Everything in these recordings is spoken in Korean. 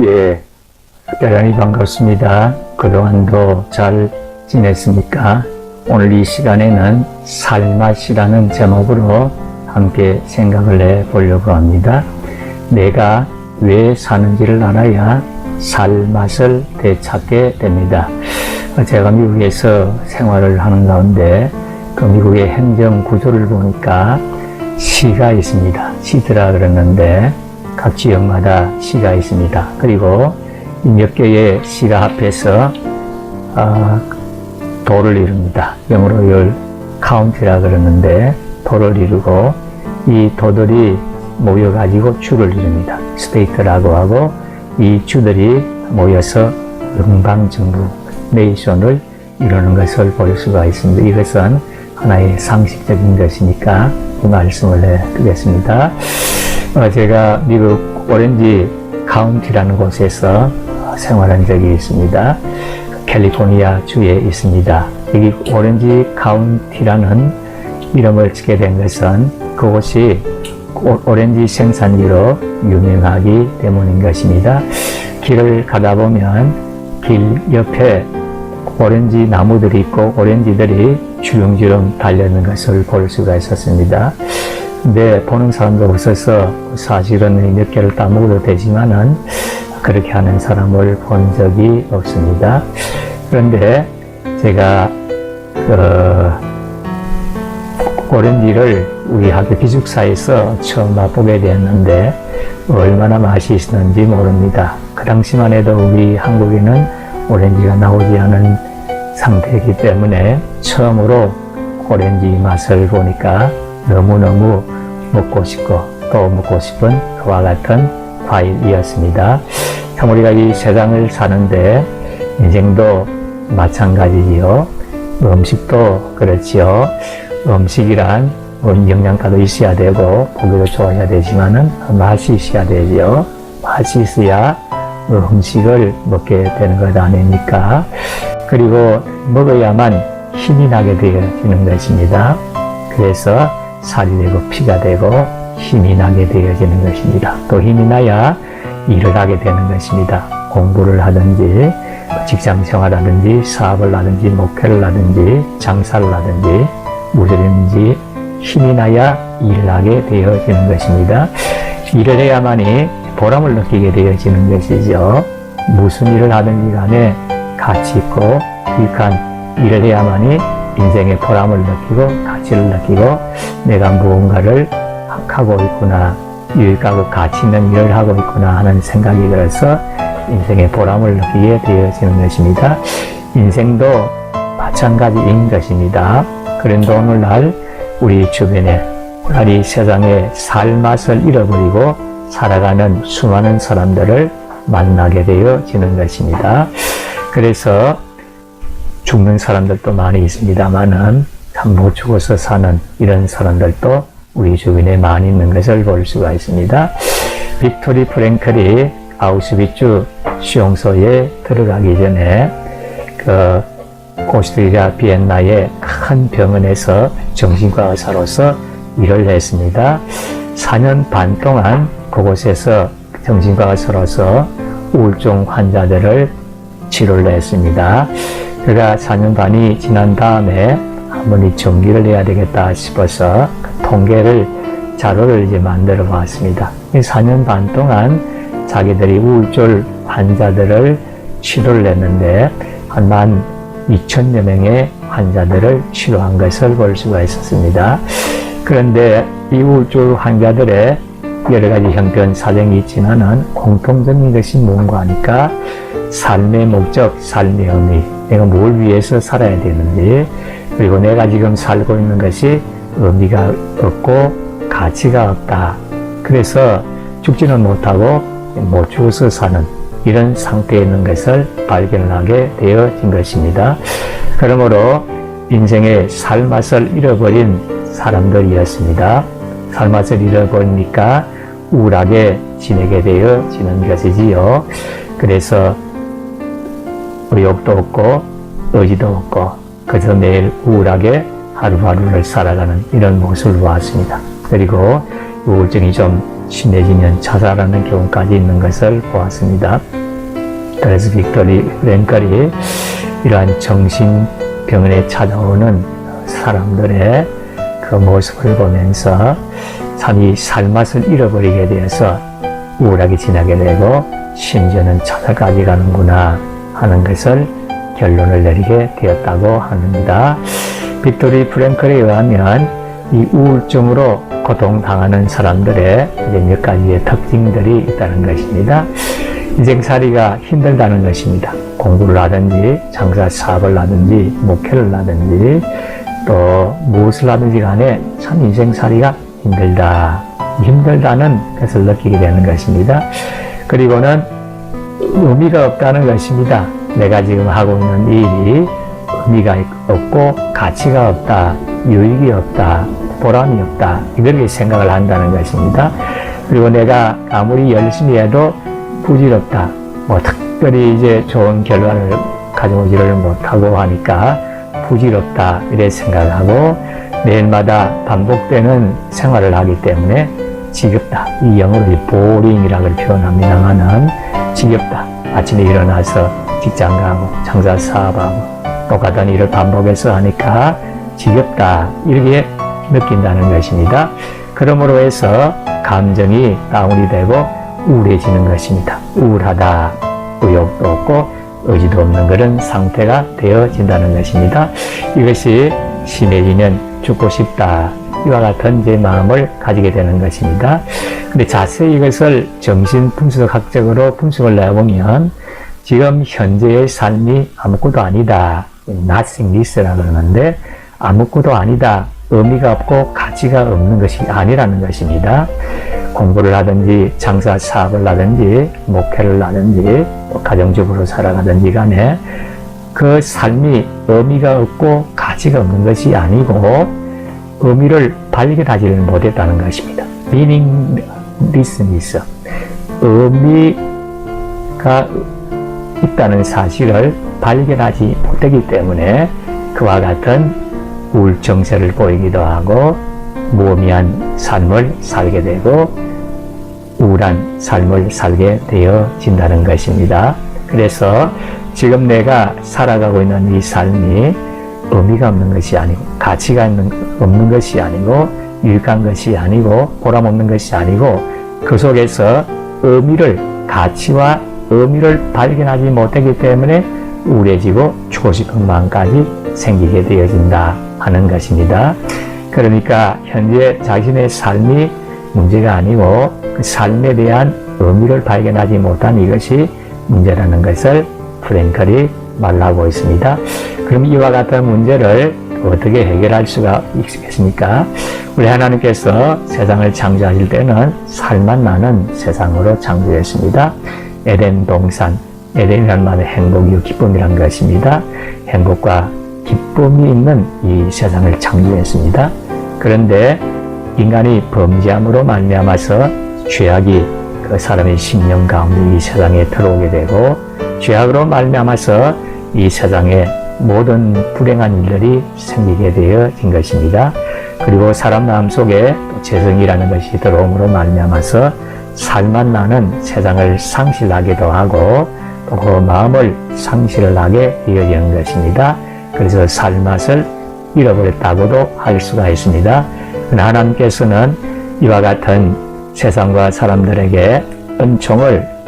예, 대단히 반갑습니다. 그동안도 잘 지냈습니까? 오늘 이 시간에는 살맛이라는 제목으로 함께 생각을 해보려고 합니다. 내가 왜 사는지를 알아야 살맛을 되찾게 됩니다. 제가 미국에서 생활을 하는 가운데 그 미국의 행정 구조를 보니까 시가 있습니다. 시드라 그러는데 각 지역마다 시가 있습니다. 그리고 몇 개의 시가 합해서 도를 이룹니다. 영어로 열 카운티라 그러는데 도를 이루고 이 도들이 모여가지고 주를 이룹니다. 스테이트라고 하고 이 주들이 모여서 연방정부 네이션을 이루는 것을 볼 수가 있습니다. 이것은 하나의 상식적인 것이니까 이 말씀을 해드리겠습니다. 제가 미국 오렌지 카운티라는 곳에서 생활한 적이 있습니다. 캘리포니아 주에 있습니다. 여기 오렌지 카운티라는 이름을 짓게 된 것은 그곳이 오렌지 생산지로 유명하기 때문인 것입니다. 길을 가다 보면 길 옆에 오렌지 나무들이 있고 오렌지들이 주렁주렁 달려있는 것을 볼 수가 있었습니다. 근데 보는 사람도 없어서 사실은 몇 개를 따먹어도 되지만은 그렇게 하는 사람을 본 적이 없습니다. 그런데 제가 오렌지를 우리 학교 기숙사에서 처음 맛보게 되었는데 얼마나 맛이 있었는지 모릅니다. 그 당시만 해도 우리 한국에는 오렌지가 나오지 않은 상태이기 때문에 처음으로 오렌지 맛을 보니까 너무너무 먹고 싶고 또 먹고 싶은 그와 같은 과일이었습니다. 참 우리가 이 세상을 사는데 인생도 마찬가지지요. 음식도 그렇지요. 음식이란 영양가도 있어야 되고 고기도 좋아야 되지만은 맛이 있어야 되죠. 맛이 있어야 음식을 먹게 되는 것 아닙니까? 그리고 먹어야만 힘이 나게 되어지는 것입니다. 그래서 살이 되고 피가 되고 힘이 나게 되어지는 것입니다. 또 힘이 나야 일을 하게 되는 것입니다. 공부를 하든지 직장 생활하든지 사업을 하든지 목회를 하든지 장사를 하든지 무엇이든지 힘이 나야 일을 하게 되어지는 것입니다. 일을 해야만이 보람을 느끼게 되어지는 것이죠. 무슨 일을 하든지 간에 가치 있고 유익한 일을 해야만이 인생의 보람을 느끼고 가치를 느끼고 내가 무언가를 하고 있구나, 유익하고 가치 있는 일을 하고 있구나 하는 생각이 들어서 인생의 보람을 느끼게 되어지는 것입니다. 인생도 마찬가지인 것입니다. 그런데 오늘날 우리 주변에 이 세상의 살맛을 잃어버리고 살아가는 수많은 사람들을 만나게 되어지는 것입니다. 그래서 죽는 사람들도 많이 있습니다만은 참 못 죽어서 사는 이런 사람들도 우리 주변에 많이 있는 것을 볼 수가 있습니다. 빅토리 프랭클이 아우슈비츠 수용소에 들어가기 전에 그 오스트리아 비엔나의 큰 병원에서 정신과 의사로서 일을 했습니다. 4년 반 동안 그곳에서 정신과 의사로서 우울증 환자들을 치료를 했습니다. 그가 4년 반이 지난 다음에 한번 이 정기를 해야 되겠다 싶어서 통계를 자료를 이제 만들어 봤습니다. 이 4년 반 동안 자기들이 우울증 환자들을 치료를 했는데 한 12,000여 명의 환자들을 치료한 것을 볼 수가 있었습니다. 그런데 이 우울증 환자들의 여러 가지 형편 사정이 있지만은 공통적인 것이 뭔가 하니까 삶의 목적, 삶의 의미, 내가 뭘 위해서 살아야 되는지, 그리고 내가 지금 살고 있는 것이 의미가 없고 가치가 없다. 그래서 죽지는 못하고 못 죽어서 사는 이런 상태에 있는 것을 발견하게 되어진 것입니다. 그러므로 인생의 살맛을 잃어버린 사람들이었습니다. 살맛을 잃어버리니까 우울하게 지내게 되어지는 것이지요. 그래서 의욕도 없고 의지도 없고 그저 매일 우울하게 하루하루를 살아가는 이런 모습을 보았습니다. 그리고 우울증이 좀 심해지면 자살하는 경우까지 있는 것을 보았습니다. 그래서 빅토리 프랭클이 이러한 정신병원에 찾아오는 사람들의 그 모습을 보면서 참 이 삶맛을 잃어버리게 되어서 우울하게 지나게 되고 심지어는 자살까지 가는구나 하는 것을 결론을 내리게 되었다고 합니다. 빅토리 프랭클에 의하면 이 우울증으로 고통당하는 사람들의 이제 몇 가지의 특징들이 있다는 것입니다. 인생살이가 힘들다는 것입니다. 공부를 하든지 장사 사업을 하든지 목회를 하든지 또 무엇을 하든지 간에 참 인생살이가 힘들다는 것을 느끼게 되는 것입니다. 그리고는 의미가 없다는 것입니다. 내가 지금 하고 있는 일이 의미가 없고 가치가 없다, 유익이 없다, 보람이 없다, 이렇게 생각을 한다는 것입니다. 그리고 내가 아무리 열심히 해도 부질없다, 특별히 이제 좋은 결과를 가져오지를 못하고 하니까 부질없다, 이렇게 생각하고 매일마다 반복되는 생활을 하기 때문에 지겹다. 이 영어로 보링이라고 표현합니다만은 지겹다. 아침에 일어나서 직장 가고 장사 사업하고 똑같은 일을 반복해서 하니까 지겹다. 이렇게 느낀다는 것입니다. 그러므로 해서 감정이 다운이 되고 우울해지는 것입니다. 우울하다. 의욕도 없고 의지도 없는 그런 상태가 되어진다는 것입니다. 이것이 심해지면 죽고 싶다. 이와 같은 제 마음을 가지게 되는 것입니다. 근데 자세히 이것을 정신분석학적으로 분석을 내보면 지금 현재의 삶이 아무것도 아니다. nothingness라고 하는데 아무것도 아니다. 의미가 없고 가치가 없는 것이 아니라는 것입니다. 공부를 하든지 장사 사업을 하든지 목회를 하든지 또 가정주부로 살아가든지 간에 그 삶이 의미가 없고 가치가 없는 것이 아니고 의미를 발견하지를 못했다는 것입니다. meaninglessness, 의미가 있다는 사실을 발견하지 못하기 때문에 그와 같은 우울증세를 보이기도 하고 무의미한 삶을 살게 되고 우울한 삶을 살게 되어진다는 것입니다. 그래서 지금 내가 살아가고 있는 이 삶이 의미가 없는 것이 아니고 가치가 없는 것이 아니고 유익한 것이 아니고 보람 없는 것이 아니고 그 속에서 가치와 의미를 발견하지 못하기 때문에 우울해지고 죽고 싶은 마음까지 생기게 되어진다 하는 것입니다. 그러니까 현재 자신의 삶이 문제가 아니고 그 삶에 대한 의미를 발견하지 못한 이것이 문제라는 것을 프랭클이 말하고 있습니다. 그럼 이와 같은 문제를 어떻게 해결할 수가 있겠습니까? 우리 하나님께서 세상을 창조하실 때는 살만 나는 세상으로 창조했습니다. 에덴 동산, 에덴이란 말은 행복이요 기쁨이란 것입니다. 행복과 기쁨이 있는 이 세상을 창조했습니다. 그런데 인간이 범죄함으로 말미암아서 죄악이 그 사람의 심령 가운데 이 세상에 들어오게 되고 죄악으로 말미암아서 이 세상에 모든 불행한 일들이 생기게 되어진 것입니다. 그리고 사람 마음속에 죄성이라는 것이 들어옴으로 말미암아서 살만 나는 세상을 상실하기도 하고 또 그 마음을 상실을 하게 되어지는 것입니다. 그래서 살맛을 잃어버렸다고도 할 수가 있습니다. 그러나 하나님께서는 이와 같은 세상과 사람들에게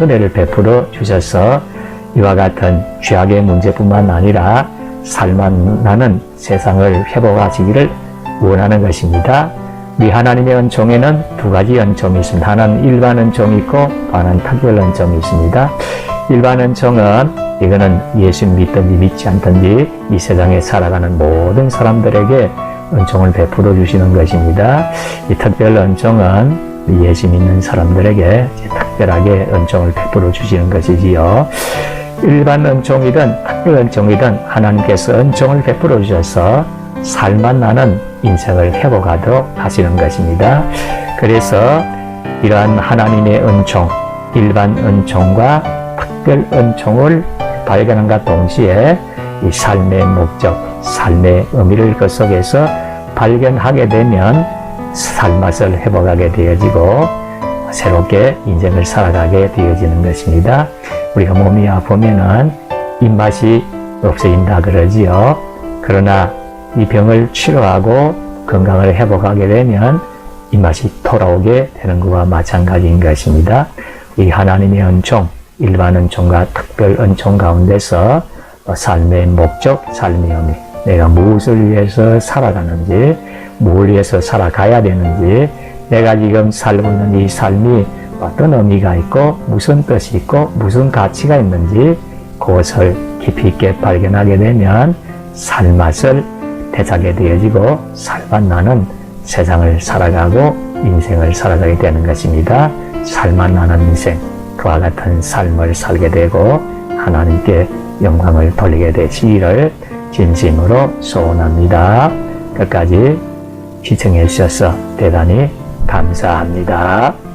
은혜를 베풀어 주셔서 이와 같은 죄악의 문제뿐만 아니라 살만 나는 세상을 회복하시기를 원하는 것입니다. 우리 하나님의 은총에는 두 가지 은총이 있습니다. 하나는 일반 은총이 있고 하나는 특별 은총이 있습니다. 일반 은총은 이거는 예수 믿든지 믿지 않든지 이 세상에 살아가는 모든 사람들에게 은총을 베풀어 주시는 것입니다. 이 특별 은총은 예수 믿는 사람들에게 특별하게 은총을 베풀어 주시는 것이지요. 일반 은총이든 특별 은총이든 하나님께서 은총을 베풀어 주셔서 살만 나는 인생을 회복하도록 하시는 것입니다. 그래서 이러한 하나님의 은총, 일반 은총과 특별 은총을 발견함과 동시에 이 삶의 목적, 삶의 의미를 그 속에서 발견하게 되면 살맛을 회복하게 되어지고 새롭게 인생을 살아가게 되어지는 것입니다. 우리가 몸이 아프면은 입맛이 없어진다 그러지요. 그러나 이 병을 치료하고 건강을 회복하게 되면 입맛이 돌아오게 되는 것과 마찬가지인 것입니다. 이 하나님의 은총, 일반 은총과 특별 은총 가운데서 삶의 목적, 삶의 의미, 내가 무엇을 위해서 살아가는지, 뭘 위해서 살아가야 되는지, 내가 지금 살고 있는 이 삶이 어떤 의미가 있고 무슨 뜻이 있고 무슨 가치가 있는지 그것을 깊이 있게 발견하게 되면 살맛을 되찾게 되어지고 살맛 나는 세상을 살아가고 인생을 살아가게 되는 것입니다. 살맛 나는 인생, 그와 같은 삶을 살게 되고 하나님께 영광을 돌리게 되시기를 진심으로 소원합니다. 끝까지 시청해 주셔서 대단히 감사합니다.